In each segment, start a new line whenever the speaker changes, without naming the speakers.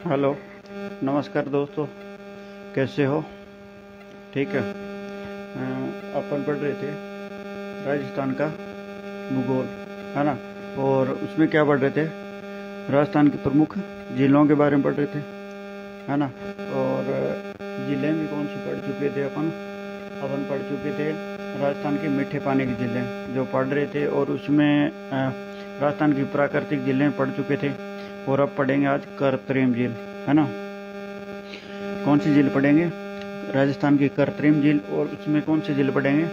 Hello, नमस्कार दोस्तों, कैसे हो? ठीक है। अपन पढ़ रहे थे राजस्थान का भूगोल, है ना। और उसमें क्या पढ़ रहे थे? राजस्थान की प्रमुख जिलों के बारे में पढ़ रहे थे, है ना। और जिले भी कौन सी पढ़ चुके थे अपन पढ़ चुके थे राजस्थान के मीठे पानी के जिले जो पढ़ रहे थे। और उसमें राजस्थान की प्राकृतिक जिले पढ़ चुके थे। और अब पढ़ेंगे आज कृत्रिम झील, है ना। कौन सी झील पढ़ेंगे? राजस्थान की कृत्रिम झील। और उसमें कौन सी झील पढ़ेंगे?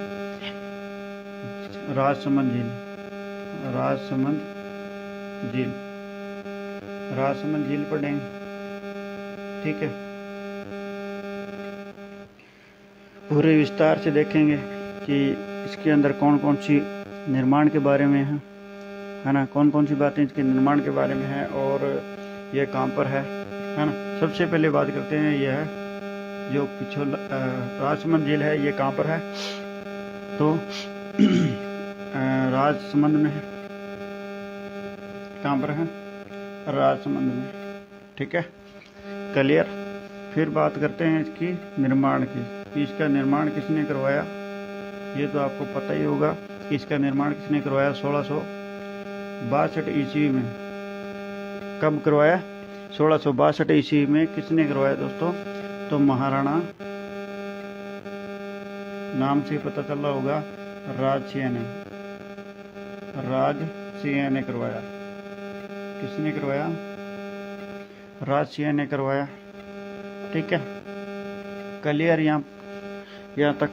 राजसमंद झील। राजसमंद झील पढ़ेंगे, ठीक है। पूरे विस्तार से देखेंगे कि इसके अंदर कौन कौन सी निर्माण के बारे में है ना, कौन कौन सी बातें इसके निर्माण के बारे में है और यह कहाँ पर है ना। सबसे पहले बात करते हैं, यह है जो पिछोला राजसमंद झील है, ये कहाँ पर है? तो राजसमंद में है। कहाँ पर है? राजसमंद में, ठीक है, क्लियर। फिर बात करते हैं इसकी निर्माण की, कि इसका निर्माण किसने करवाया। ये तो आपको पता ही होगा कि इसका निर्माण किसने करवाया। 1662 ईस्वी में। कब करवाया? 1662 ईस्वी में किसने करवाया दोस्तों? तो महाराणा, नाम से पता चल रहा होगा, राजसिंह ने करवाया। किसने करवाया? राजसिंह ने करवाया, ठीक है, क्लियर यहाँ तक।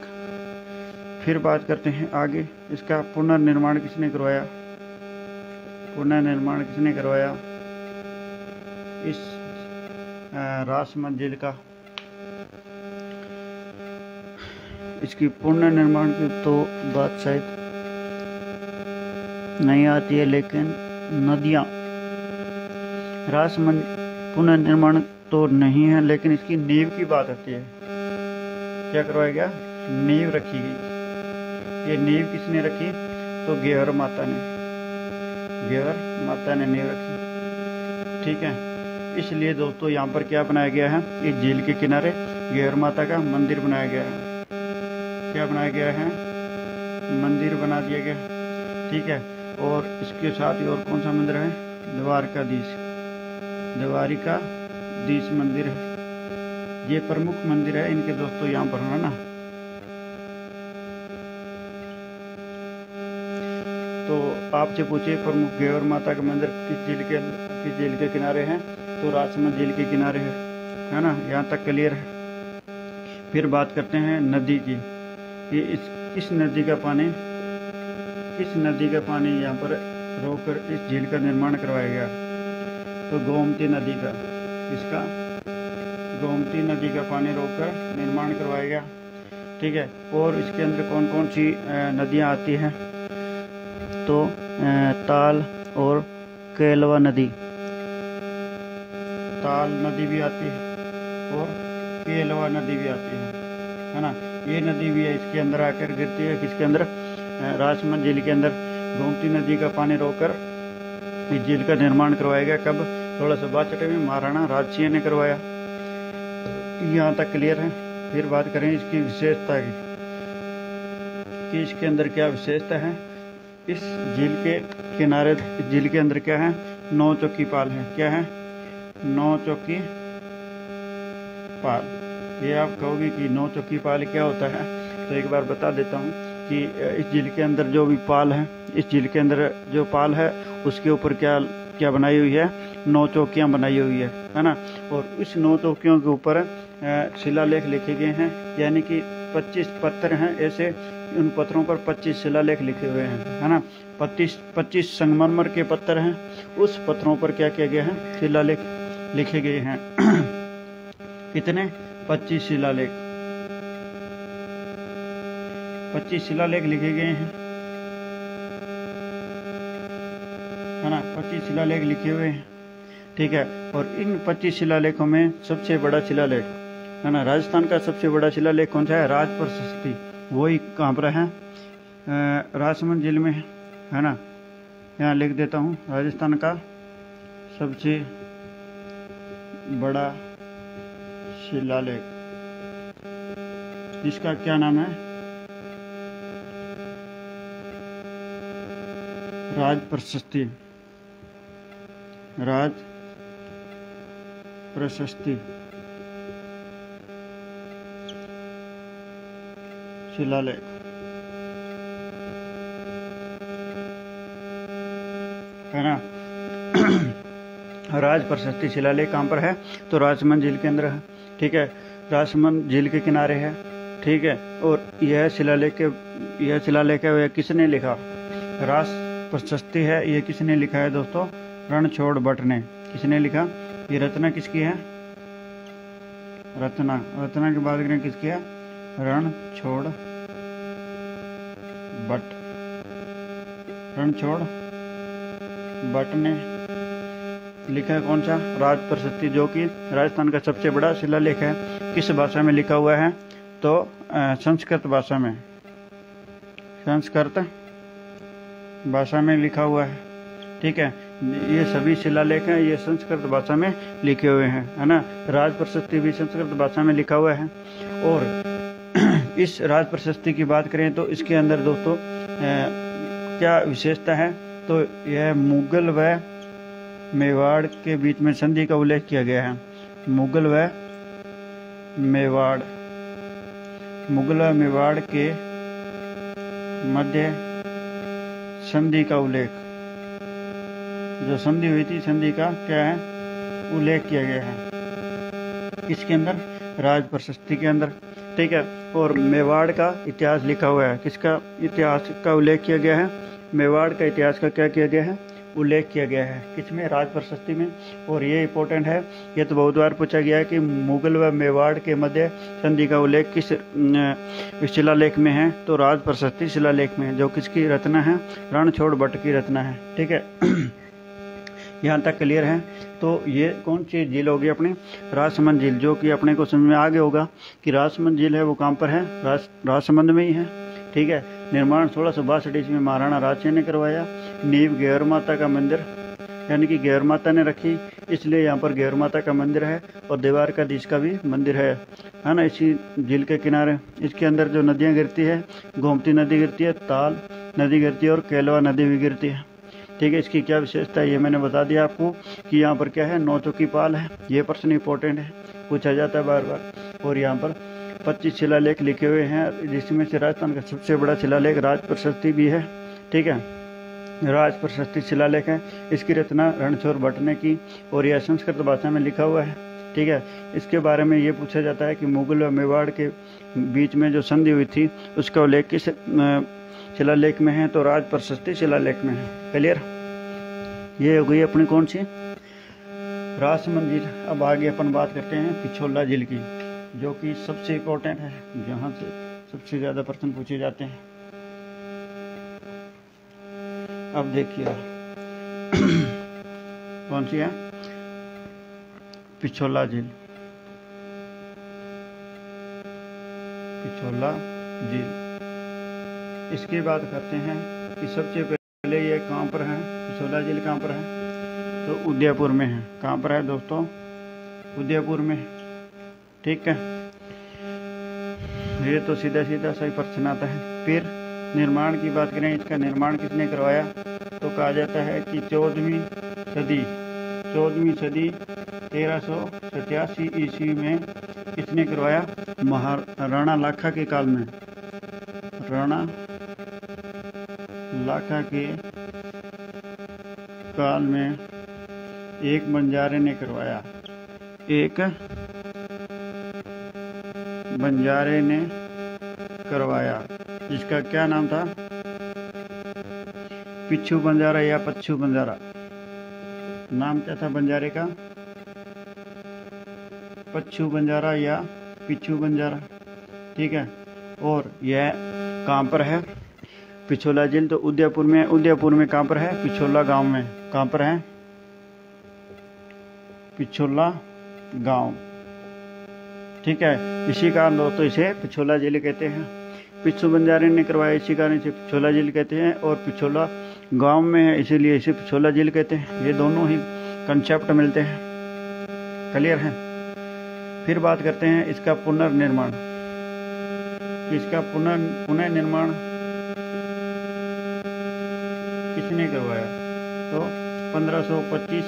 फिर बात करते हैं आगे, इसका पुनर्निर्माण किसने करवाया? इस राजसमंद झील का। इसकी पुनर्निर्माण की तो बात शायद नहीं आती है, लेकिन नदियाँ, राजसमंद पुनर्निर्माण तो नहीं है, लेकिन इसकी नींव की बात आती है। क्या करवाया गया? नींव रखी गई। ये नींव किसने रखी? तो घेवर माता ने नींव रखी, ठीक है। इसलिए दोस्तों यहाँ पर क्या बनाया गया है? इस झील के किनारे घेवर माता का मंदिर बनाया गया है। क्या बनाया गया है? मंदिर बना दिया गया, ठीक है। और इसके साथ ही और कौन सा मंदिर है? द्वारिकाधीश मंदिर है। ये प्रमुख मंदिर है इनके दोस्तों यहाँ पर, है ना। तो आपसे पूछे प्रमुख घेवर माता का मंदिर किस झील के किनारे है? तो राजसमंद झील के किनारे है ना। यहाँ तक क्लियर है। फिर बात करते हैं नदी की, कि इस नदी का पानी यहाँ पर रोककर इस झील का निर्माण करवाया गया। तो गोमती नदी का पानी रोककर निर्माण करवाया गया, ठीक है। और इसके अंदर कौन कौन सी नदियाँ आती हैं? तो ताल और केलवा नदी, ताल नदी भी आती है और केलवा नदी भी आती है ना। ये नदी भी है, इसके अंदर आकर गिरती है। किसके अंदर? राजसमंद झील के अंदर। गोमती नदी का पानी रोककर इस झील का निर्माण करवाया गया। कब? 1662 में महाराणा राजसिंह ने करवाया। यहाँ तक क्लियर है। फिर बात करें इसकी विशेषता की, कि इसके अंदर क्या विशेषता है। इस झील के किनारे, इस झील के अंदर क्या है? 9 चौकी पाल है। क्या है? 9 चौकी पाल। ये आप कहोगे कि 9 चौकी पाल क्या होता है, तो एक बार बता देता हूँ कि इस झील के अंदर जो भी पाल है, इस झील के अंदर जो पाल है उसके ऊपर क्या बनाई हुई है? 9 चौकियाँ बनाई हुई है ना। और इस 9 चौकियों के ऊपर शिलालेख लिखे गए हैं, यानी कि 25 पत्थर हैं ऐसे। उन पत्थरों पर 25 शिलालेख लिखे हुए हैं, है ना। 25 संगमरमर के पत्थर हैं। उस पत्थरों पर क्या किया गया है? शिलालेख लिखे गए हैं। कितने? 25 शिलालेख। 25 शिलालेख लिखे गए हैं, है ना। 25 शिलालेख लिखे हुए हैं, ठीक है। और इन 25 शिलालेखों में सबसे बड़ा शिलालेख, है ना, राजस्थान का सबसे बड़ा शिलालेख कौन सा है? राज प्रशस्ति। वही कहाँ पर है? राजसमंद झील में है ना। यहाँ लिख देता हूँ, राजस्थान का सबसे बड़ा शिलालेख, जिसका क्या नाम है? राज प्रशस्ति। राज प्रशस्ति शिलालेख है ना। राज प्रशस्ति शिलालेख कहाँ पर है? तो राजसमंद झील के अंदर है। ठीक है, राजसमंद झील के किनारे है। ठीक है, और यह शिलालेख है वह किसने लिखा? राज प्रशस्ति है, ये किसने लिखा है दोस्तों? रणछोड़ भट्ट ने। किसने लिखा? ये रचना किसकी है? रचना की बात करें किसकी है? रणछोड़ भट्ट। रणछोड़ भट्ट ने लिखा है कौन सा? राज प्रशस्ति, जो कि राजस्थान का सबसे बड़ा शिलालेख है। किस भाषा में लिखा हुआ है? तो संस्कृत भाषा में। संस्कृत भाषा में लिखा हुआ है। ठीक है, ये सभी शिलालेख हैं, ये संस्कृत भाषा में लिखे हुए हैं, है ना। राज प्रशस्ति भी संस्कृत भाषा में लिखा हुआ है। और इस राज प्रशस्ति की बात करें तो इसके अंदर दोस्तों क्या विशेषता है? तो यह मुगल व मेवाड़ के बीच में संधि का उल्लेख किया गया है। मुगल व मेवाड़ के मध्य संधि का उल्लेख, जो संधि हुई थी, संधि का क्या है? उल्लेख किया गया है। किसके अंदर? राज प्रशस्ति के अंदर। ठीक है, और मेवाड़ का इतिहास लिखा हुआ है। किसका इतिहास का उल्लेख किया गया है? मेवाड़ का इतिहास का क्या किया गया है? उल्लेख किया गया है। किसमें? राज प्रशस्ति में। और ये इंपॉर्टेंट है, ये तो बहुत बार पूछा गया है कि मुगल व मेवाड़ के मध्य संधि का उल्लेख किस शिलालेख में है? तो राज प्रशस्ति शिलालेख में, जो किसकी रचना है? रणछोड़ भट्ट की रचना है। ठीक है, यहाँ तक क्लियर है। तो ये कौन सी झील होगी अपनी? राजसमंद झील, जो कि अपने को समझ में आ गया होगा कि राजसमंद झील है वो कहाँ पर है? राजसमंद में ही है। ठीक है, निर्माण 1662 ईस्वी में महाराणा राजसिंह ने करवाया। नींव गैर माता का मंदिर, यानी कि गैर माता ने रखी, इसलिए यहाँ पर गैर माता का मंदिर है। और देवार का धीश का भी मंदिर है ना, इसी झील के किनारे। इसके अंदर जो नदियाँ गिरती है, गोमती नदी गिरती है, ताल नदी गिरती है और केलवा नदी भी गिरती है। ठीक है, इसकी क्या विशेषता है ये मैंने बता दिया आपको कि यहाँ पर क्या है? 9 चौकी पाल है। ये प्रश्न इंपॉर्टेंट है, पूछा जाता है बार बार। और यहाँ पर 25 शिलालेख लिखे हुए हैं, जिसमें से राजस्थान का सबसे बड़ा शिलालेख राज प्रशस्ति भी है। ठीक है, राज प्रशस्ति शिलालेख है। इसकी रचना रणछोड़ भट्ट ने की और यह संस्कृत भाषा में लिखा हुआ है। ठीक है, इसके बारे में ये पूछा जाता है कि मुगल और मेवाड़ के बीच में जो संधि हुई थी उसका उल्लेख किस शिलालेख में है? तो राज प्रशस्ति शिलालेख में है। क्लियर? ये हो गई अपनी कौन सी? राजसमंद झील। अब आगे अपन बात करते हैं पिछोला झील की, जो कि सबसे इम्पोर्टेंट है, जहाँ से सबसे ज्यादा प्रश्न पूछे जाते हैं। अब देखिए कौन सी है? पिछोला झील। पिछोला झील, इसकी बात करते हैं कि सबसे पहले ये कहाँ पर है? पिछोला झील कहाँ पर है? तो उदयपुर में है। कहाँ पर है दोस्तों? उदयपुर में। ठीक है, ये तो सीधा सीधा सही प्रश्न आता है। फिर निर्माण की बात करें, इसका निर्माण किसने करवाया? तो कहा जाता है कि 14वीं सदी 1387 ईस्वी में किसने करवाया? महाराणा लाखा के काल में। राणा लाखा के काल में एक बंजारे ने करवाया। एक बंजारे ने करवाया, जिसका क्या नाम था? पिच्छू बंजारा या पच्छू बंजारा। नाम क्या था बंजारे का? पच्छू बंजारा या पिच्छू बंजारा। ठीक है, और यह कहाँ पर है? पिछोला झील तो उदयपुर में। उदयपुर में कहाँ पर है? पिछोला गांव में। कहाँ पर है? पिछोला गांव। ठीक है, इसी कारण दोस्तों इसे पिछोला झील कहते हैं। पिच्छू बंजारे ने करवाया, इसी कारण इसे पिछोला झील कहते हैं। और पिछोला गांव में है, इसीलिए इसे पिछोला झील कहते हैं। ये दोनों ही कंसेप्ट मिलते हैं। क्लियर है। फिर बात करते हैं इसका पुनर्निर्माण। इसका पुनर्निर्माण किसने करवाया? तो 1525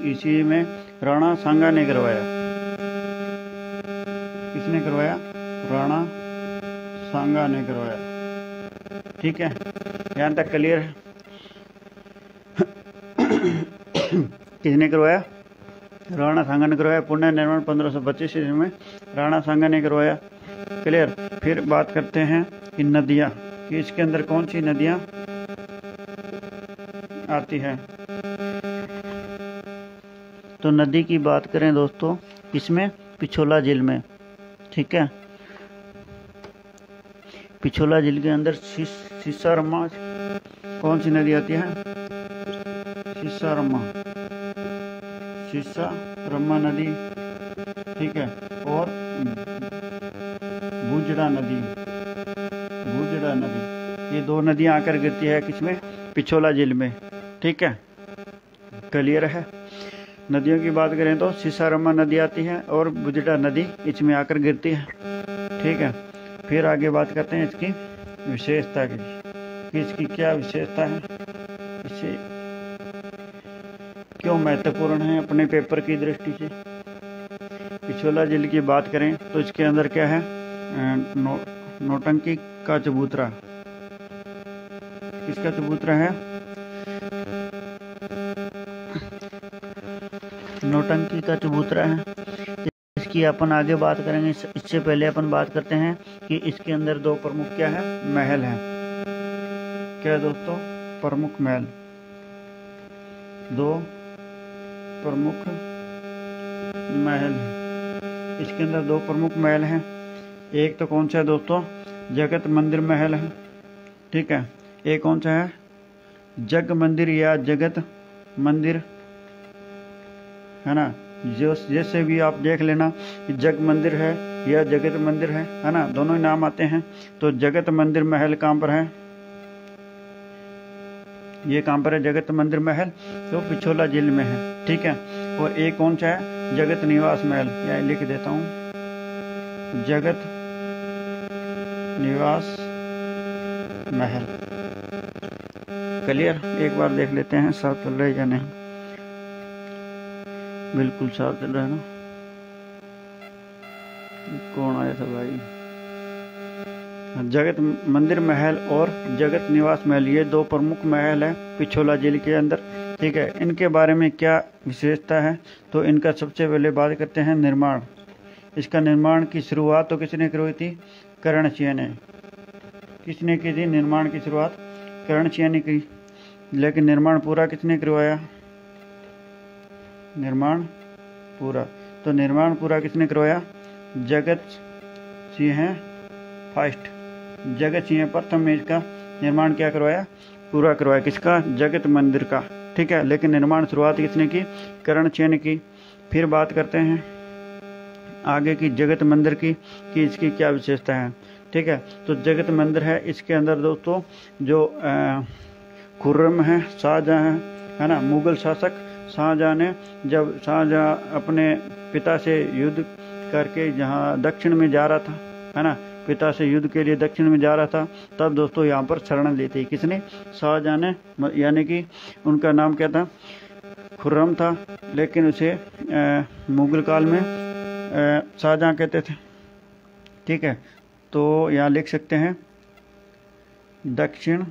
ईस्वी में राणा सांगा ने करवाया। किसने करवाया? राणा सांगा ने करवाया। ठीक है, यहाँ तक क्लियर है। किसने करवाया? राणा सांगा ने करवाया। पुनर्निर्माण 1525 ईस्वी में राणा सांगा ने करवाया। क्लियर। फिर बात करते हैं कि नदियाँ, कि इसके अंदर कौन सी नदियाँ आती है। तो नदी की बात करें दोस्तों, इसमें पिछोला झील में। ठीक है, पिछोला झील के अंदर सीसारम्मा कौन सी नदी आती है? सीसारम्मा नदी। ठीक है, और भुजड़ा नदी, ये दो नदियां आकर गिरती है किसमें? पिछोला झील में। ठीक है, क्लियर है। नदियों की बात करें तो सीसारम्मा नदी आती है और भुजड़ा नदी इसमें आकर गिरती है। ठीक है, फिर आगे बात करते हैं इसकी विशेषता की, कि इसकी क्या विशेषता है, इसे क्यों महत्वपूर्ण है अपने पेपर की दृष्टि से। पिछोला झील की बात करें तो इसके अंदर क्या है? नौटंकी का चबूतरा। किसका चबूतरा है? नौटंकी का चबूतरा है। इसकी अपन आगे बात करेंगे। इससे पहले अपन बात करते हैं कि इसके अंदर दो प्रमुख क्या है? महल है। क्या दोस्तों? प्रमुख महल, दो प्रमुख महल है। इसके अंदर दो प्रमुख महल हैं। एक तो कौन सा है दोस्तों? जगत मंदिर महल है। ठीक है, एक कौन सा है? जग मंदिर या जगत मंदिर, है ना। जैसे भी आप देख लेना कि जग मंदिर है या जगत मंदिर है ना, दोनों ही नाम आते हैं। तो जगत मंदिर महल कहाँ पर है? ये कहाँ पर है जगत मंदिर महल? तो पिछोला झील में है। ठीक है, और एक कौन सा है? जगत निवास महल। या लिख देता हूँ, जगत निवास महल। क्लियर। एक बार देख लेते हैं साफ चल रहा है या नहीं। बिल्कुल साफ चल रहा है ना। कौन आया था भाई? जगत मंदिर महल और जगत निवास महल, ये दो प्रमुख महल है पिछोला झील के अंदर। ठीक है, इनके बारे में क्या विशेषता है? तो इनका सबसे पहले बात करते हैं निर्माण। इसका निर्माण की शुरुआत तो किसने करवाई थी? करणसिंह ने। किसने की थी निर्माण की शुरुआत? करणसिंह ने की। लेकिन निर्माण पूरा किसने करवाया? निर्माण पूरा, तो निर्माण पूरा किसने करवाया? जगत सिंह फर्स्ट। जगत सिंह प्रथम में इसका निर्माण क्या करवाया? पूरा करवाया। किसका? जगत मंदिर का। ठीक है, लेकिन निर्माण शुरुआत किसने की? करणसिंह ने की। फिर बात करते हैं आगे की जगत मंदिर की, कि इसकी क्या विशेषता है। ठीक है, तो जगत मंदिर है, इसके अंदर दोस्तों जो खुर्रम है, शाहजहां है ना, मुगल शासक शाहजहां ने, जब शाहजहां अपने पिता से युद्ध करके जहाँ दक्षिण में जा रहा था, है ना, पिता से युद्ध के लिए दक्षिण में जा रहा था, तब दोस्तों यहाँ पर शरण ली थी। किसने? शाहजहां ने, यानी कि उनका नाम क्या था? खुर्रम था, लेकिन उसे मुगल काल में शाहजहां कहते थे। ठीक है, तो यहाँ लिख सकते हैं दक्षिण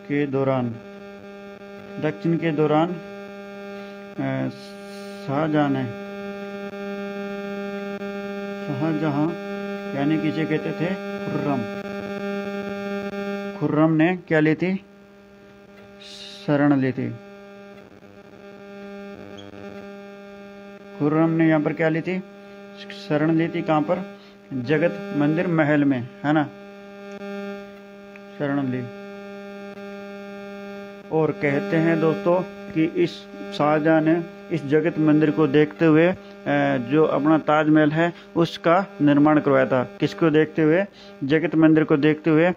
के दौरान शाहजहां यानी किसे कहते थे? खुर्रम ने क्या ली थी? शरण ली थी। खुर्रम ने यहाँ पर क्या ली थी? शरण ली थी। कहाँ पर? जगत मंदिर महल में, है ना, शरण ली। और कहते हैं दोस्तों कि इस शाहजहां ने इस जगत मंदिर को देखते हुए जो अपना ताजमहल है उसका निर्माण करवाया था। किसको देखते हुए? जगत मंदिर को देखते हुए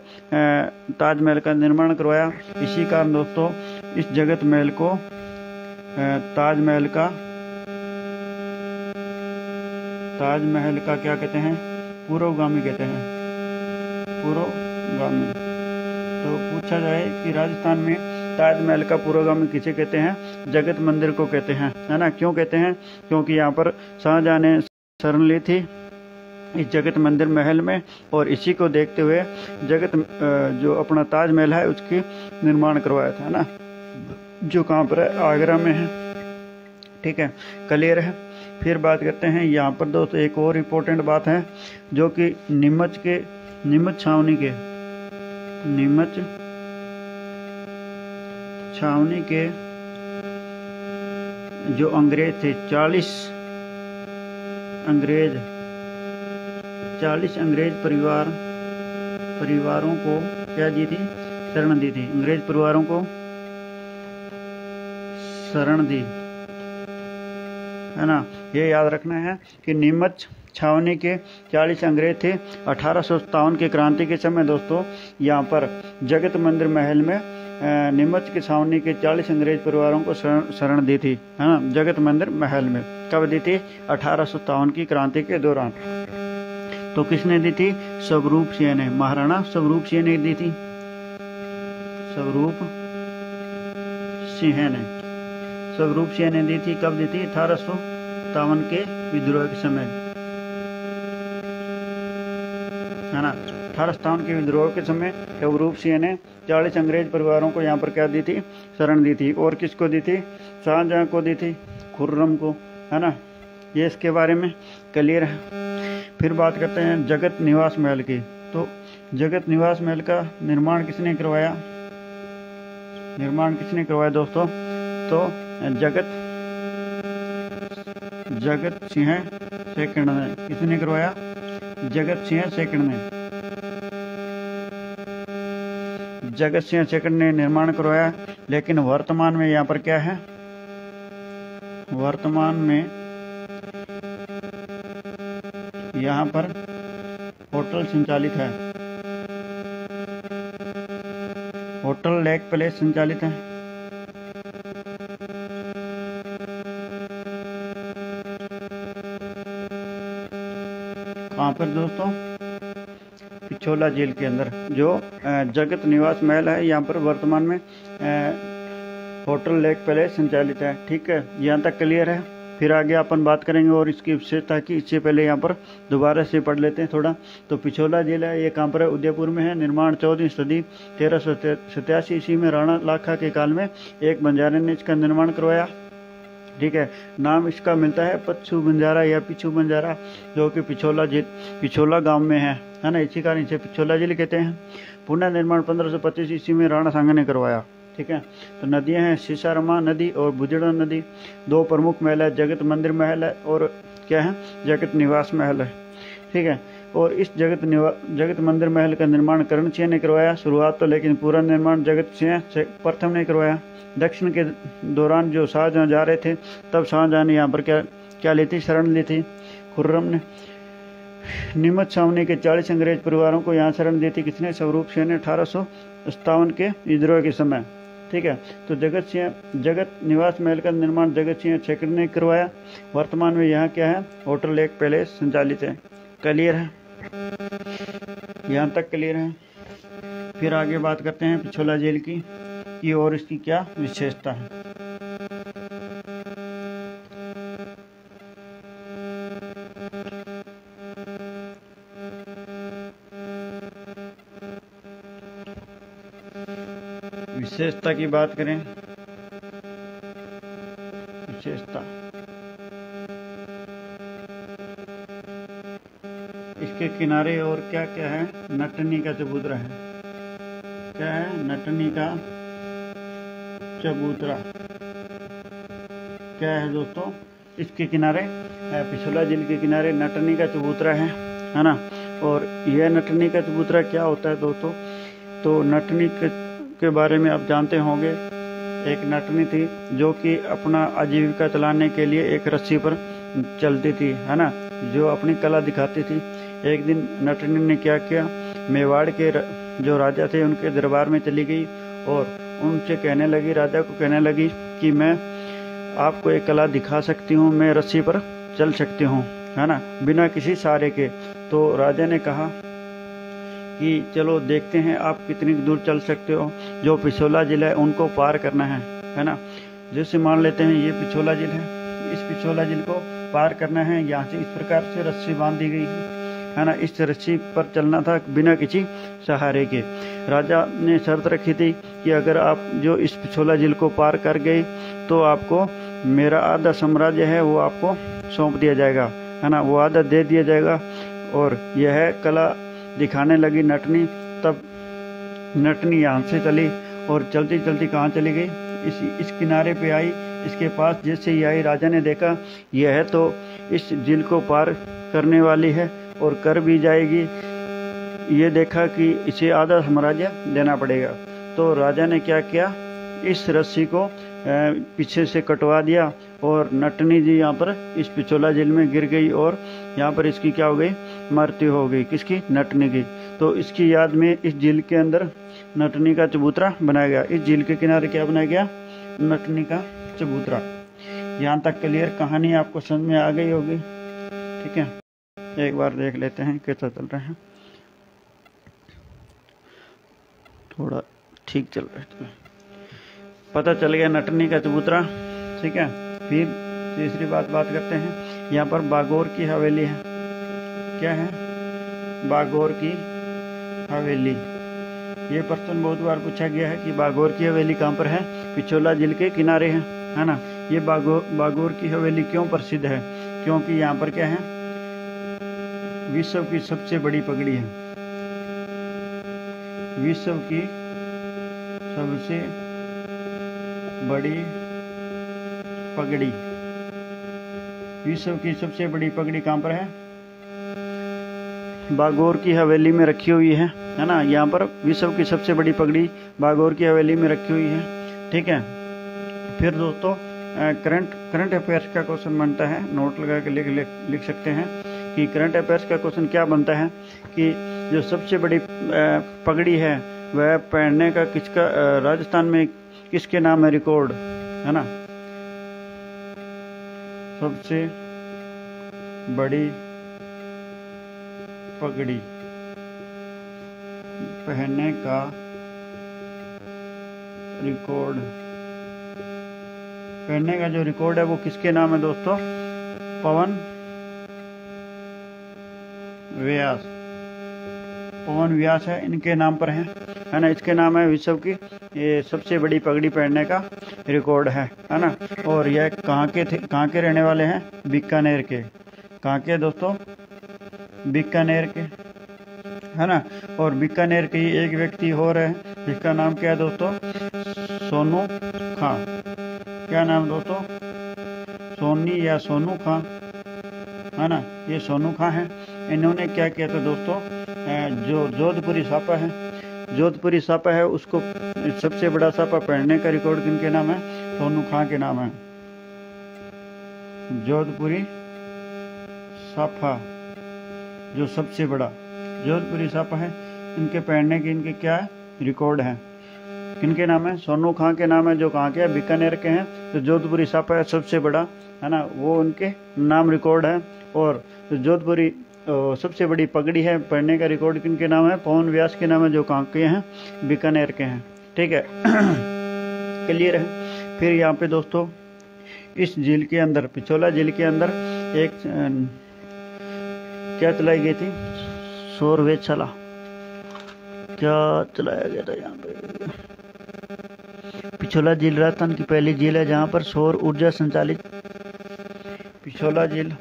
ताजमहल का निर्माण करवाया। इसी कारण दोस्तों इस जगत महल को ताजमहल का क्या कहते हैं? पूर्वगामी कहते हैं, पूर्वगामी। तो पूछा जाए कि राजस्थान में ताजमहल का पूर्वगामी किसे कहते हैं? जगत मंदिर को कहते हैं, है ना। क्यों कहते हैं? क्योंकि यहाँ पर शाहजहां ने शरण ली थी इस जगत मंदिर महल में, और इसी को देखते हुए जो अपना ताजमहल है उसकी निर्माण करवाया था, ना, जो कहाँ पर है? आगरा में है। ठीक है, क्लियर है। फिर बात करते हैं यहाँ पर दोस्तों, एक और इम्पोर्टेंट बात है जो कि नीमच छावनी के जो अंग्रेज थे, 40 अंग्रेज परिवारों को क्या दी थी? शरण दी थी। अंग्रेज परिवारों को शरण दी, है ना। ये याद रखना है कि नीमच छावनी के 40 अंग्रेज थे। 1857 की क्रांति के समय दोस्तों यहाँ पर जगत मंदिर महल में नीमच की छावनी के 40 अंग्रेज परिवारों को शरण दी थी, है ना, जगत मंदिर महल में। कब दी थी? 1857 की क्रांति के दौरान। तो किसने दी थी? स्वरूप सिंह ने, महाराणा स्वरूप सिंह ने दी थी। स्वरूप सिंह ने दी थी। कब दी थी? 1857 के विद्रोह के समय, है ना। 1857 के विद्रोह के समय स्वरूप सिंह ने 40 अंग्रेज परिवारों को यहाँ पर क्या दी थी? शरण दी थी। और किसको दी थी? शाहजहां को दी थी, खुर्रम को, है ना। ये इसके बारे में क्लियर है। फिर बात करते हैं जगत निवास महल की। तो जगत निवास महल का निर्माण किसने करवाया दोस्तों? तो जगत सिंह सेकंड ने। किसने करवाया? जगत सिंह सेकंड ने निर्माण करवाया। लेकिन वर्तमान में यहाँ पर क्या है? वर्तमान में यहाँ पर होटल संचालित है, होटल लेक पैलेस संचालित है। कहाँ पर दोस्तों? पिछोला जेल के अंदर जो जगत निवास महल है, यहाँ पर वर्तमान में होटल लेक पैलेस संचालित है। ठीक है, यहाँ तक क्लियर है। फिर आगे अपन बात करेंगे और इसकी विशेषता की। इससे पहले यहाँ पर दोबारा से पढ़ लेते हैं थोड़ा। तो पिछोला जेल है, ये कहाँ पर है? उदयपुर में है। निर्माण 14वीं सदी 1387 ईस्वी में राणा लाखा के काल में एक बंजारे ने इसका निर्माण करवाया। ठीक है, नाम इसका मिलता है पच्चू बंजारा या पिछू बंजारा, जो कि पिछोला गांव में है ना। इसी कारण इसे पिछोला जेल कहते हैं। पुनर्निर्माण 1525 ईस्वी में राणा सांगा ने करवाया। ठीक है, तो नदियां हैं सीसारमा नदी और बुजड़ा नदी। दो प्रमुख महल है, जगत मंदिर महल है और क्या है? जगत निवास महल है। ठीक है, और इस जगत मंदिर महल का निर्माण करण सिंह ने करवाया शुरुआत तो, लेकिन पूरा निर्माण जगत सिंह प्रथम ने करवाया। दक्षिण के दौरान जो शाहजहां जा रहे थे, तब शाहजहां ने यहाँ पर क्या ली थी? शरण ली थी। खुर्रम ने नीमच छावनी के 40 अंग्रेज परिवारों को यहाँ शरण दी थी। किसने? स्वरूप सिंह ने 1857 के विद्रोह के समय। ठीक है, तो जगत निवास महल का निर्माण जगत सिंह सेकंड ने करवाया। वर्तमान में यहाँ क्या है? होटल लेक पैलेस संचालित है। क्लियर है? यहाँ तक क्लियर है। फिर आगे बात करते हैं पिछोला जेल की और इसकी क्या विशेषता है। विशेषता की बात करें, विशेषता इसके किनारे और क्या क्या है? नटनी का चबूतरा है। क्या है? नटनी का चबूतरा। क्या है दोस्तों? इसके किनारे पिछोला जेल के किनारे नटनी का चबूतरा है ना। और यह नटनी का चबूतरा क्या होता है दोस्तों? तो नटनी के बारे में आप जानते होंगे। एक नटनी थी जो कि अपना आजीविका चलाने के लिए एक रस्सी पर चलती थी, है ना, जो अपनी कला दिखाती थी। एक दिन नटनी ने क्या किया? मेवाड़ के जो राजा थे उनके दरबार में चली गई और उनसे कहने लगी, राजा को कहने लगी कि मैं आपको एक कला दिखा सकती हूँ, मैं रस्सी पर चल सकती हूँ, है ना, बिना किसी सहारे के। तो राजा ने कहा कि चलो देखते हैं आप कितनी दूर चल सकते हो। जो पिछोला झील है उनको पार करना है ना। जैसे मान लेते हैं ये पिछोला झील है, इस पिछोला झील को पार करना है। यहाँ से इस प्रकार से रस्सी बांध दी गई है ना, इस रस्सी पर चलना था बिना किसी सहारे के। राजा ने शर्त रखी थी कि अगर आप जो इस पिछोला झील को पार कर गए तो आपको मेरा आधा साम्राज्य है वो आपको सौंप दिया जाएगा, है ना, वो आधा दे दिया जाएगा। और यह कला दिखाने लगी नटनी। तब नटनी यहाँ से चली और चलती चलती कहाँ चली गई, इस किनारे पे आई। इसके पास जैसे ही आई, राजा ने देखा यह तो इस झील को पार करने वाली है और कर भी जाएगी। ये देखा कि इसे आधा साम्राज्य देना पड़ेगा। तो राजा ने क्या किया, इस रस्सी को पीछे से कटवा दिया और नटनी जी यहाँ पर इस पिछोला झील में गिर गई और यहाँ पर इसकी क्या हो गई, मृत्यु हो गई। किसकी, नटनी की। तो इसकी याद में इस झील के अंदर नटनी का चबूतरा बनाया गया। इस झील के किनारे क्या बनाया गया, नटनी का चबूतरा। यहाँ तक क्लियर कहानी आपको समझ में आ गई होगी। ठीक है, एक बार देख लेते हैं कैसा चल रहा है। थोड़ा ठीक चल रहा है, पता चल गया नटनी का चबूतरा। ठीक है, फिर तीसरी बात करते हैं। यहाँ पर बागोर की हवेली है। क्या है, बागोर की हवेली। ये प्रश्न बहुत बार पूछा गया है कि बागोर की हवेली कहाँ पर है, पिछोला झील के किनारे है ना। ये बागोर की हवेली क्यों प्रसिद्ध है, क्योंकि यहाँ पर क्या है, विश्व की सबसे बड़ी पगड़ी है। विश्व की सबसे बड़ी पगड़ी, विश्व की सबसे बड़ी पगड़ी कहाँ पर है, बागोर की हवेली में रखी हुई है ना। यहाँ पर विश्व की सबसे बड़ी पगड़ी बागोर की हवेली में रखी हुई है। ठीक है, फिर दोस्तों करंट अफेयर्स का क्वेश्चन बनता है, नोट लगा के लिख सकते हैं कि करंट अफेयर्स का क्वेश्चन क्या बनता है कि जो सबसे बड़ी पगड़ी है वह पहनने का किसका, राजस्थान में किसके नाम है रिकॉर्ड, है ना। सबसे बड़ी पगड़ी पहनने का रिकॉर्ड, पहनने का जो रिकॉर्ड है वो किसके नाम है दोस्तों, पवन व्यास। पवन व्यास है, इनके नाम पर है ना। इसके नाम है विश्व की ये सबसे बड़ी पगड़ी पहनने का रिकॉर्ड है ना। और यह कहाँ के रहने वाले हैं, बीकानेर के। कहाँ के दोस्तों, बीकानेर के, है ना। और बीकानेर के ही एक व्यक्ति और है जिसका नाम क्या है दोस्तों, सोनू खां। क्या नाम दोस्तों, सोनी या सोनू खां, है ना। ये सोनू खां है। इन्होंने क्या किया था दोस्तों, जो जोधपुरी सापा है, जोधपुरी सापा है उसको सबसे बड़ा सापा पहनने का रिकॉर्ड किनके नाम है, सोनू खां के नाम है। जोधपुरी साफा जो सबसे बड़ा जोधपुरी साफा है, इनके पहनने की इनके क्या है, रिकॉर्ड है। किनके नाम है, सोनू खां के नाम है, जो कहाँ के हैं, बीकानेर के हैं। तो जोधपुरी साफा है सबसे बड़ा, है ना, वो उनके नाम रिकॉर्ड है। और जोधपुरी सबसे बड़ी पगड़ी है पहनने का रिकॉर्ड किनके नाम है, पवन व्यास के नाम है, जो कहाँ के हैं, बीकानेर के हैं। ठीक है, क्लियर है। फिर यहाँ पे दोस्तों इस झील के अंदर, पिछोला झील के अंदर एक क्या चलाई गई थी, सौर वेधशाला। क्या चलाया गया था यहाँ पे, पिछोला झील राजस्थान की पहली झील है जहाँ पर सौर ऊर्जा संचालित, पिछोला झील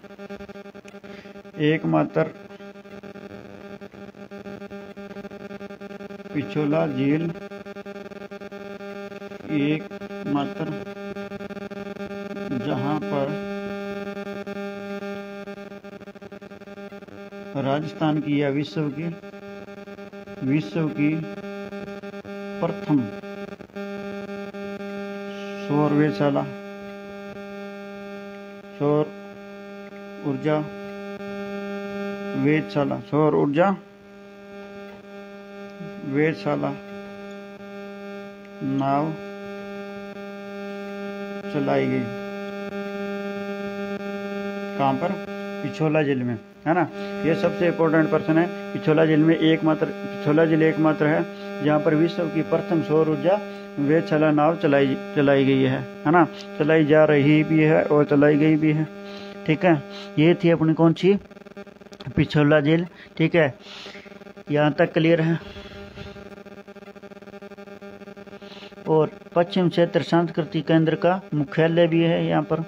एकमात्र, पिछोला झील एकमात्र जहाँ पर राजस्थान की या विश्व की प्रथम सौर वेधशाला, सौर ऊर्जा वेधशाला, सौर ऊर्जा वेधशाला नाव चलाई गई। कहाँ पर? पिछोला झील में, है ना। ये सबसे इम्पोर्टेंट पर्सन है। पिछोला झील में पिछोला झील एकमात्र है जहाँ पर विश्व की प्रथम सौर ऊर्जा वेधशाला नाव चलाई गई है ना। चलाई जा रही भी है और चलाई गई भी है। ठीक है, ये थी अपनी कौन सी? पिछोला झील। ठीक है, यहाँ तक क्लियर है। और पश्चिम क्षेत्र सांस्कृतिक केंद्र का मुख्यालय भी है यहाँ पर।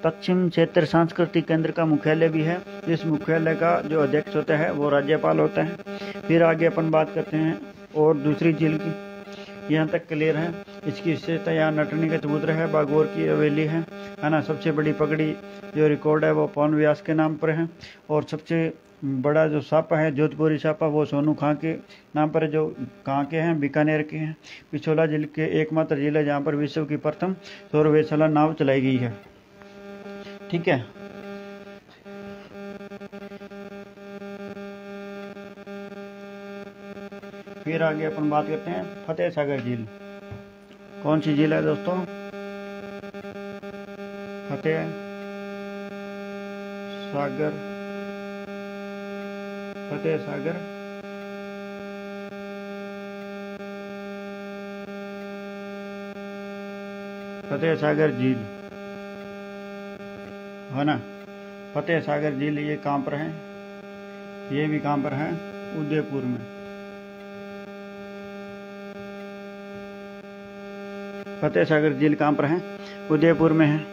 पश्चिम क्षेत्र सांस्कृतिक केंद्र का मुख्यालय भी है। इस मुख्यालय का जो अध्यक्ष होता है वो राज्यपाल होता है। फिर आगे अपन बात करते हैं और दूसरी झील की। यहाँ तक क्लियर है। इसकी विशेषता यहाँ नटनी का चबूतरा है, बागोर की हवेली है ना। सबसे बड़ी पगड़ी जो रिकॉर्ड है वो पवन व्यास के नाम पर है। और सबसे बड़ा जो सापा है, जोधपुरी सापा, वो सोनू खां के नाम पर है, जो कहाँ के हैं? बीकानेर के हैं। पिछोला झील के एकमात्र झील है जहाँ पर विश्व की प्रथम सौर वेधशाला नाव चलाई गई है। ठीक है, फिर आगे अपन बात करते हैं फतेह सागर झील। कौन सी झील है दोस्तों? फतेह सागर। फतेह सागर फतेह सागर झील है ना। फतेह सागर झील ये कहाँ पर है? ये भी कहाँ पर है? उदयपुर में। फतेह सागर झील कहाँ पर है? उदयपुर में है।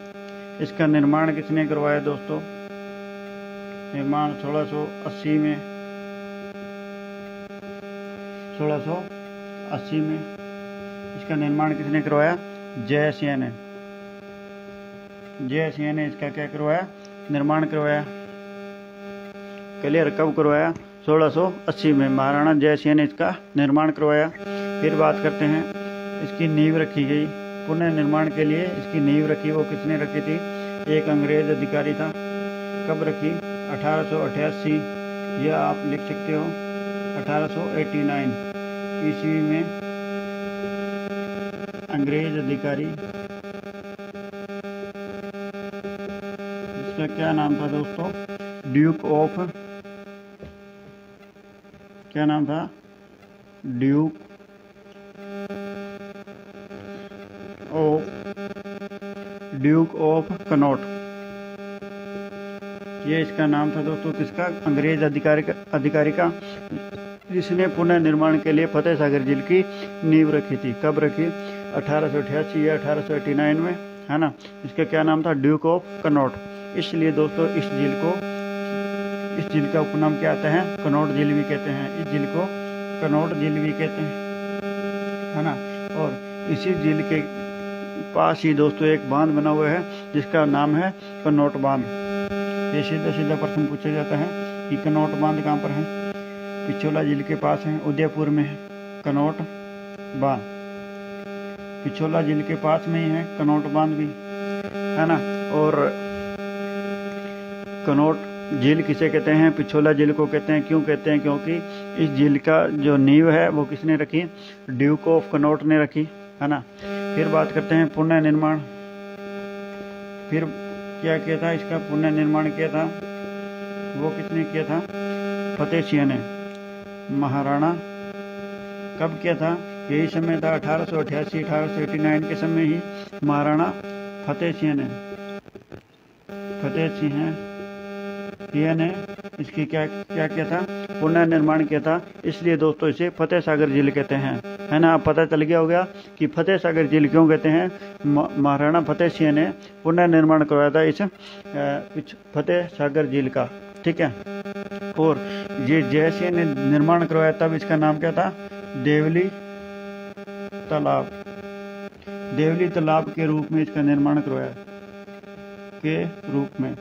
इसका निर्माण किसने करवाया दोस्तों? निर्माण 1680 में 1680 में इसका निर्माण किसने करवाया? जयसिंह ने। जयसिंह ने इसका क्या करवाया? निर्माण करवाया। क्लियर? कब करवाया? 1680 में महाराणा जयसिंह ने इसका निर्माण करवाया। फिर बात करते हैं, इसकी नींव रखी गई। पुनः निर्माण के लिए इसकी नींव रखी, वो किसने रखी थी? एक अंग्रेज अधिकारी था। कब रखी? 1888, यह आप लिख सकते हो 1889 ईस्वी में अंग्रेज अधिकारी, इसका क्या नाम था दोस्तों? ड्यूक ऑफ, क्या नाम था? ड्यूक ऑफ कनॉट, ये इसका नाम था दोस्तों। किसका? अंग्रेज अधिकारी का, जिसने पुनः निर्माण के लिए फतेह सागर झील की नींव रखी थी। कब रखी? 1888 या 1889 में, है ना। इसका क्या नाम था? Duke of Connaught. इसलिए दोस्तों इस झील का उपनाम क्या आता है? कनॉट झील भी कहते हैं। इस झील को कनॉट झील भी कहते हैं, है ना। और इसी झील के पास ही दोस्तों एक बांध बना हुआ है जिसका नाम है कनॉट बांध। ये सीधा प्रश्न पूछा जाता है कि कनॉट बांध कहाँ पर है? पिछोला झील के पास है, उदयपुर में है कनॉट बांध। पिछोला झील के पास में ही है कनॉट बांध भी, है ना। और कनॉट झील किसे कहते हैं? पिछोला झील को कहते हैं। क्यों कहते हैं? क्योंकि इस झील का जो नींव है वो किसने रखी? ड्यूक ऑफ कनॉट ने रखी, है ना। फिर बात करते हैं पुनः निर्माण। फिर क्या किया था? इसका पुनः निर्माण किया था, वो किसने किया था? फतेह सिंह ने, महाराणा। कब किया था? यही समय था 1888 1889 के समय ही महाराणा फतेह सिंह ने इसकी क्या किया था? पुनः निर्माण किया था। इसलिए दोस्तों इसे फतेह सागर झील कहते हैं, है ना। पता चल गया होगा कि फतेह सागर झील क्यों कहते हैं? महाराणा फतेह सिंह ने पुनः निर्माण करवाया था इस फतेह सागर झील का। ठीक है। और ये जयसिंह ने निर्माण करवाया तब इसका नाम क्या था? देवली तालाब। देवली तालाब के रूप में इसका निर्माण करवाया के रूप में।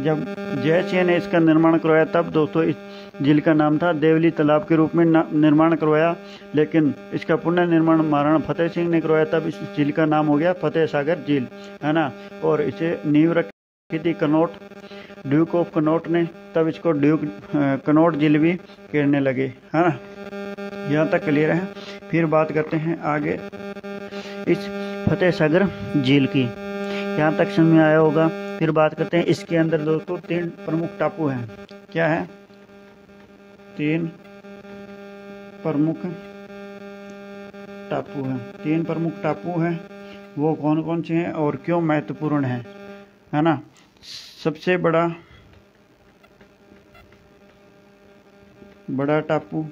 जब जयसिंह ने इसका निर्माण करवाया तब दोस्तों इस झील का नाम था देवली तालाब के रूप में निर्माण करवाया। लेकिन इसका पुनः निर्माण महाराणा फतेह सिंह ने करवाया तब इस झील का नाम हो गया फतेह सागर झील, है ना। और इसे नींव रखी थी कनॉट, ड्यूक ऑफ कनॉट ने, तब इसको कनॉट झील भी कहने लगे, है ना। यहाँ तक क्लियर है। फिर बात करते हैं आगे इस फतेह सागर झील की। यहाँ तक समझ में आया होगा। फिर बात करते हैं इसके अंदर दोस्तों 3 प्रमुख टापू हैं। क्या है? 3 प्रमुख टापू हैं। 3 प्रमुख टापू हैं। वो कौन कौन से हैं और क्यों महत्वपूर्ण हैं, है ना? सबसे बड़ा टापू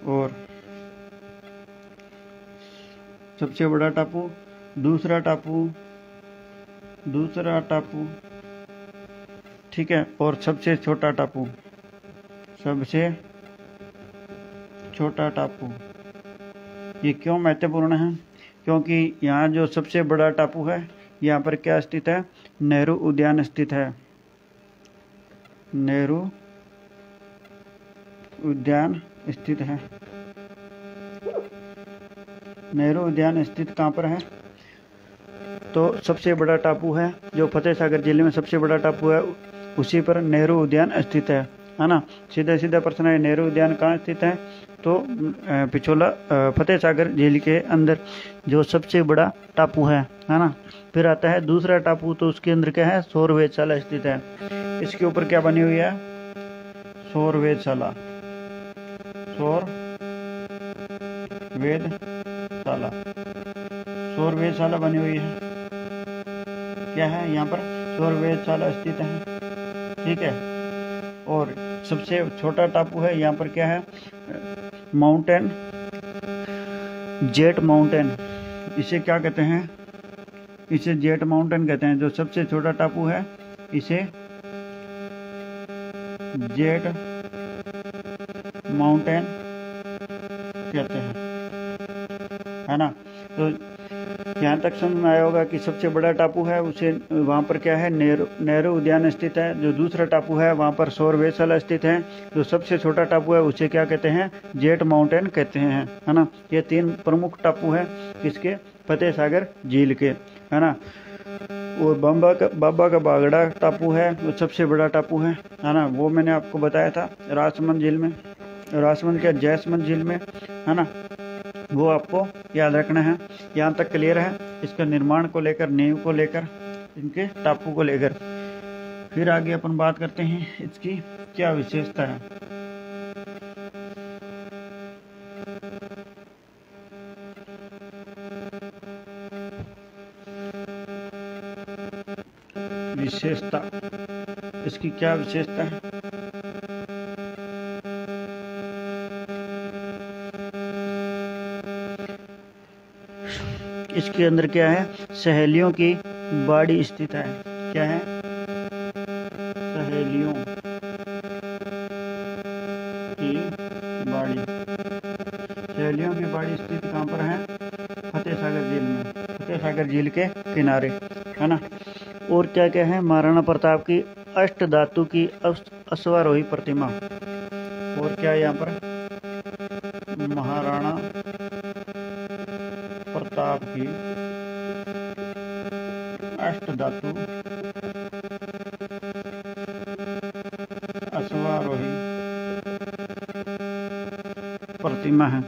और सबसे बड़ा टापू, दूसरा टापू, ठीक है, और सबसे छोटा टापू, ये क्यों महत्वपूर्ण है? क्योंकि यहाँ जो सबसे बड़ा टापू है, यहाँ पर क्या स्थित है? नेहरू उद्यान स्थित है। नेहरू उद्यान स्थित है। नेहरू उद्यान स्थित कहाँ पर है? तो सबसे बड़ा टापू है जो फतेह सागर जिले में सबसे बड़ा टापू है, उसी पर नेहरू उद्यान स्थित है ना? सीधा प्रश्न है, नेहरू उद्यान कहाँ स्थित है? तो पिछोला फतेह सागर झील के अंदर जो सबसे बड़ा टापू है ना? फिर आता है दूसरा टापू, तो उसके अंदर क्या है? सौर वेधशाला स्थित है। इसके ऊपर क्या बनी हुई है? सौर वेधशाला बनी हुई है। क्या है? यहाँ पर सौर वेधशाला स्थित है, ठीक है। और सबसे छोटा टापू है, यहाँ पर क्या है? Mountain, jet mountain. इसे क्या कहते हैं? इसे जेट माउंटेन कहते हैं। जो सबसे छोटा टापू है इसे जेट माउंटेन कहते हैं, है ना? तो यहाँ तक समझ में आया होगा कि सबसे बड़ा टापू है उसे, वहाँ पर क्या है? नेहरू उद्यान स्थित है। जो दूसरा टापू है वहाँ पर सौर वेधशाला स्थित है। जो सबसे छोटा टापू है उसे क्या कहते हैं? जेट माउंटेन कहते हैं, है ना? ये 3 प्रमुख टापू है किसके? फतेह सागर झील के, है ना? और बाबा का बागड़ा टापू है, वो सबसे बड़ा टापू है ना? वो मैंने आपको बताया था राजसमंद झील में, राजसमंद के जैसमंद झील में, है ना? वो आपको याद रखना है। यहाँ तक क्लियर है इसका निर्माण को लेकर, नींव को लेकर, इनके टापू को लेकर। फिर आगे अपन बात करते हैं इसकी क्या विशेषता है। इसकी क्या विशेषता है? इसके अंदर क्या है? सहेलियों की बाड़ी स्थित है। क्या है? सहेलियों की बाड़ी। सहेलियों की बाड़ी स्थित कहाँ पर है? फतेह सागर झील में, फतेह सागर झील के किनारे, है ना? और क्या क्या है? महाराणा प्रताप की अष्ट धातु की अश्वारोही प्रतिमा। और क्या है यहाँ पर? महाराणा प्रताप की अष्ट धातु अश्वारोही प्रतिमा है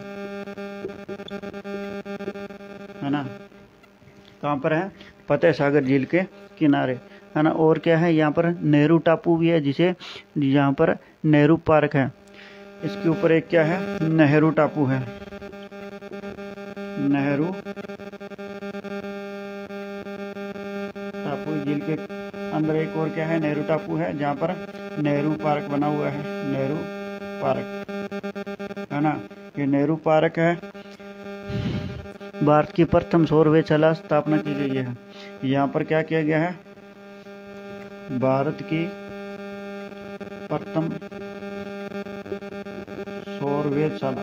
ना? कहाँ पर है? फतेह सागर झील के किनारे, है ना? और क्या है? यहाँ पर नेहरू टापू भी है, जिसे यहाँ पर नेहरू पार्क है। इसके ऊपर एक क्या है? नेहरू टापू है। नेहरू टापू झील के अंदर एक और क्या है? नेहरू टापू है, जहाँ पर नेहरू पार्क बना हुआ है। नेहरू पार्क, है ना? ये नेहरू पार्क है। भारत की प्रथम सौर वेधशाला स्थापना की गई है। यहाँ पर क्या किया गया है? भारत की प्रथम सौर वेधशाला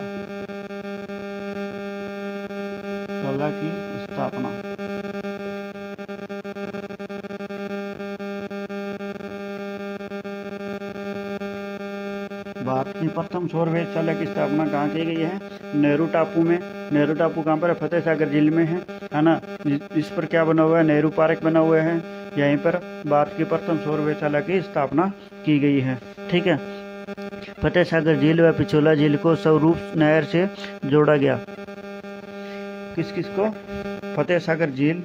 की स्थापना। भारत की प्रथम सौर वेधशाला की स्थापना कहाँ की गई है? नेहरू टापू में। नेहरू टापू कहाँ पर है? फतेह सागर झील में है ना? इस पर क्या बना हुआ है? नेहरू पार्क बना हुआ है। यहीं पर भारत की प्रथम सौर वेधशाला की स्थापना की गई है, ठीक है। फतेह सागर झील व पिछोला झील को स्वरूप नहर से जोड़ा गया। किस किस को? फतेह सागर झील,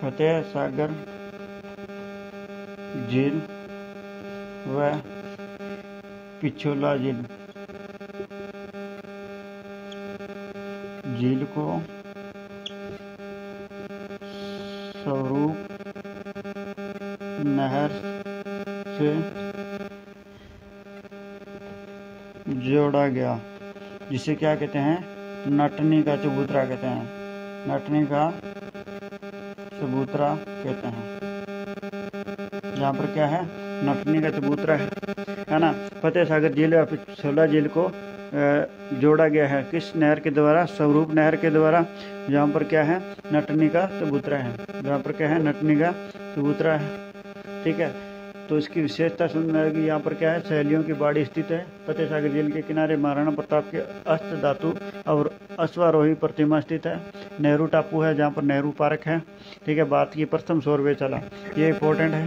फतेह सागर झील व पिछोला झील, झील को स्वरूप नहर से जोड़ा गया, जिसे क्या कहते हैं? नटनी का चबूतरा कहते हैं, नटनी का चबूतरा कहते हैं। यहाँ पर क्या है? नटनी का चबूतरा है ना। फतेह सागर झील या पिछोला झील को जोड़ा गया है किस नहर के द्वारा? स्वरूप नहर के द्वारा। जहाँ पर क्या है? नटनी का चबूतरा है, जहाँ पर क्या है? नटनी का चबूतरा है। ठीक है, तो इसकी विशेषता समझ में आएगी। यहाँ पर क्या है? सहेलियों की बाड़ी स्थित है। फतेह सागर झील के किनारे महाराणा प्रताप के अष्ट धातु और अश्वारोही प्रतिमा स्थित है। नेहरू टापू है, जहाँ पर नेहरू पार्क है। ठीक है, भारत की प्रथम सौर वेधशाला, ये इंपॉर्टेंट है,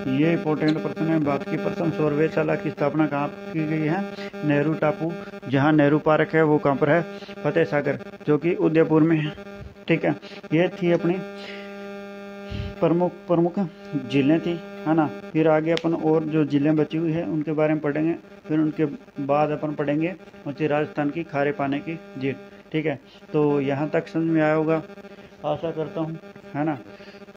ये इंपॉर्टेंट प्रश्न है। भारत की प्रथम सौर वेधशाला की स्थापना कहाँ की गई है? नेहरू टापू, जहाँ नेहरू पार्क है वो कहाँ पर है? फतेह सागर, जो कि उदयपुर में है। ठीक है, ये थी अपनी प्रमुख झीलें थी, है ना। फिर आगे अपन और जो झीलें बची हुई है उनके बारे में पढ़ेंगे। फिर उनके बाद अपन पढ़ेंगे उनकी राजस्थान की खारे पानी की झील। ठीक है, तो यहाँ तक समझ में आया होगा, आशा करता हूँ, है ना।